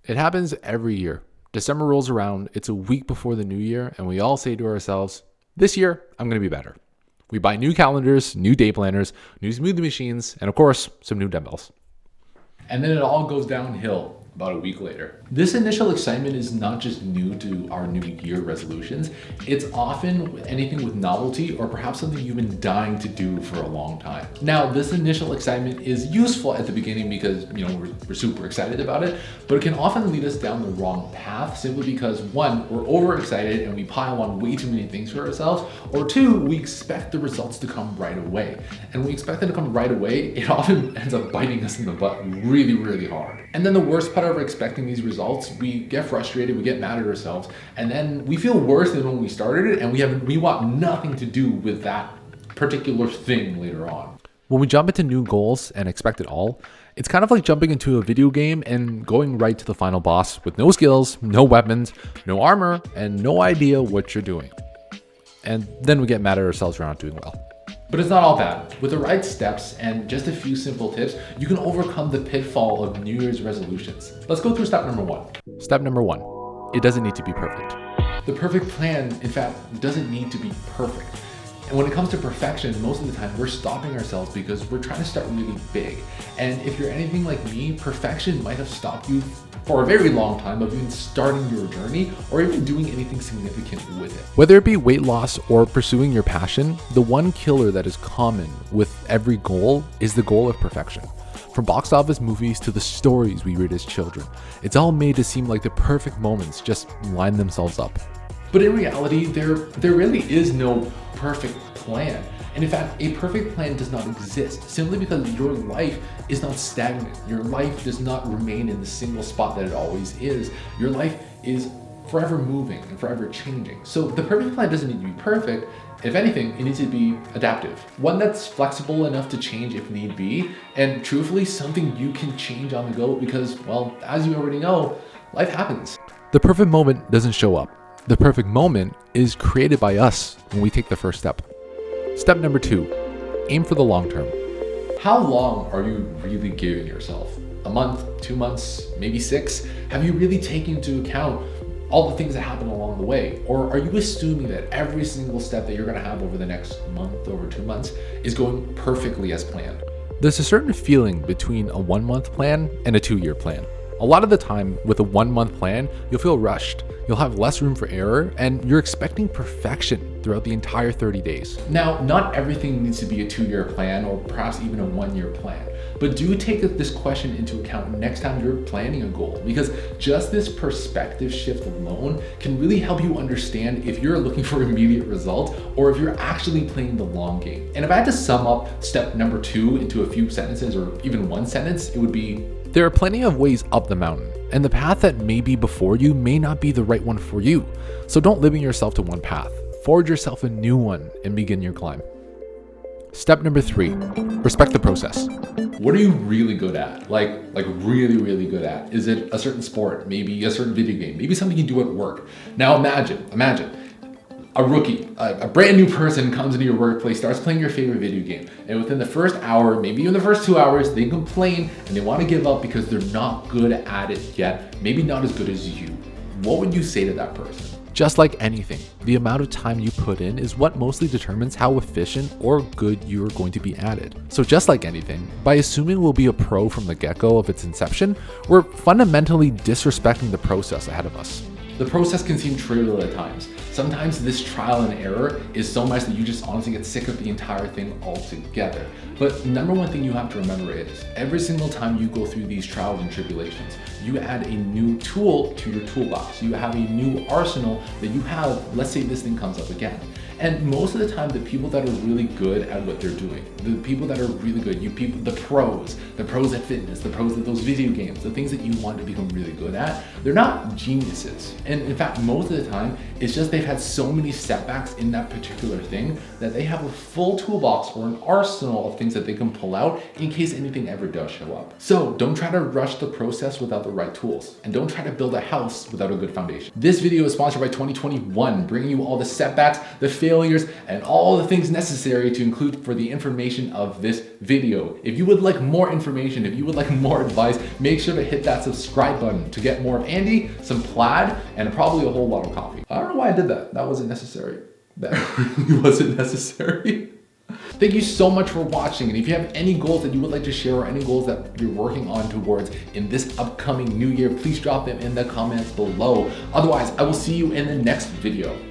It happens every year. December rolls around, it's a week before the new year, and we all say to ourselves, this year, I'm going to be better. We buy new calendars, new day planners, new smoothie machines, and of course, some new dumbbells. And then it all goes downhill about a week later. This initial excitement is not just new to our new year resolutions, it's often anything with novelty or perhaps something you've been dying to do for a long time. Now, this initial excitement is useful at the beginning because we're super excited about it, but it can often lead us down the wrong path simply because one, we're overexcited and we pile on way too many things for ourselves, or two, we expect the results to come right away. And when we expect them to come right away, it often ends up biting us in the butt really, really hard. And then the worst part of expecting these results, we get frustrated, we get mad at ourselves, and then we feel worse than when we started it, and we want nothing to do with that particular thing later on. When we jump into new goals and expect it all, it's kind of like jumping into a video game and going right to the final boss with no skills, no weapons, no armor, and no idea what you're doing. And then we get mad at ourselves for not doing well. But it's not all bad. With the right steps and just a few simple tips, you can overcome the pitfall of New Year's resolutions. Let's go through step number one. Step number one, it doesn't need to be perfect. The perfect plan, in fact, doesn't need to be perfect. And when it comes to perfection, most of the time we're stopping ourselves because we're trying to start really big. And if you're anything like me, perfection might have stopped you for a very long time of even starting your journey or even doing anything significant with it. Whether it be weight loss or pursuing your passion, the one killer that is common with every goal is the goal of perfection. From box office movies to the stories we read as children, it's all made to seem like the perfect moments just line themselves up. But in reality, there really is no perfect plan. And in fact, a perfect plan does not exist simply because your life is not stagnant. Your life does not remain in the single spot that it always is. Your life is forever moving and forever changing. So the perfect plan doesn't need to be perfect. If anything, it needs to be adaptive. One that's flexible enough to change if need be, and truthfully, something you can change on the go because, well, as you already know, life happens. The perfect moment doesn't show up. The perfect moment is created by us when we take the first step. Step number two, aim for the long term. How long are you really giving yourself? A month, 2 months, maybe 6? Have you really taken into account all the things that happen along the way? Or are you assuming that every single step that you're gonna have over the next month, over 2 months, is going perfectly as planned? There's a certain feeling between a 1 month plan and a 2-year plan. A lot of the time with a 1 month plan, you'll feel rushed. You'll have less room for error and you're expecting perfection throughout the entire 30 days. Now, not everything needs to be a 2-year plan or perhaps even a 1-year plan, but do take this question into account next time you're planning a goal, because just this perspective shift alone can really help you understand if you're looking for immediate results or if you're actually playing the long game. And if I had to sum up step number 2 into a few sentences or even one sentence, it would be, there are plenty of ways up the mountain, and the path that may be before you may not be the right one for you. So don't limit yourself to one path. Forge yourself a new one and begin your climb. Step number 3, respect the process. What are you really good at? Like really, really good at? Is it a certain sport? Maybe a certain video game? Maybe something you do at work? Now imagine, a rookie, a brand new person comes into your workplace, starts playing your favorite video game, and within the first hour, maybe even the first 2 hours, they complain and they want to give up because they're not good at it yet, maybe not as good as you. What would you say to that person? Just like anything, the amount of time you put in is what mostly determines how efficient or good you're going to be at it. So just like anything, by assuming we'll be a pro from the get-go of its inception, we're fundamentally disrespecting the process ahead of us. The process can seem trivial at times. Sometimes this trial and error is so much that you just honestly get sick of the entire thing altogether. But number one thing you have to remember is every single time you go through these trials and tribulations, you add a new tool to your toolbox. You have a new arsenal that you have, let's say this thing comes up again. And most of the time, the people that are really good at what they're doing, the people that are really good, the pros at fitness, the pros at those video games, the things that you want to become really good at, they're not geniuses. And in fact, most of the time, it's just they've had so many setbacks in that particular thing that they have a full toolbox or an arsenal of things that they can pull out in case anything ever does show up. So don't try to rush the process without the right tools, and don't try to build a house without a good foundation. This video is sponsored by 2021, bringing you all the setbacks, the failures, and all the things necessary to include for the information of this video. If you would like more information, if you would like more advice, make sure to hit that subscribe button to get more of Andy, some plaid, and probably a whole lot of coffee. I don't know why I did that. That wasn't necessary. That really wasn't necessary. Thank you so much for watching, and if you have any goals that you would like to share or any goals that you're working on towards in this upcoming new year, please drop them in the comments below. Otherwise, I will see you in the next video.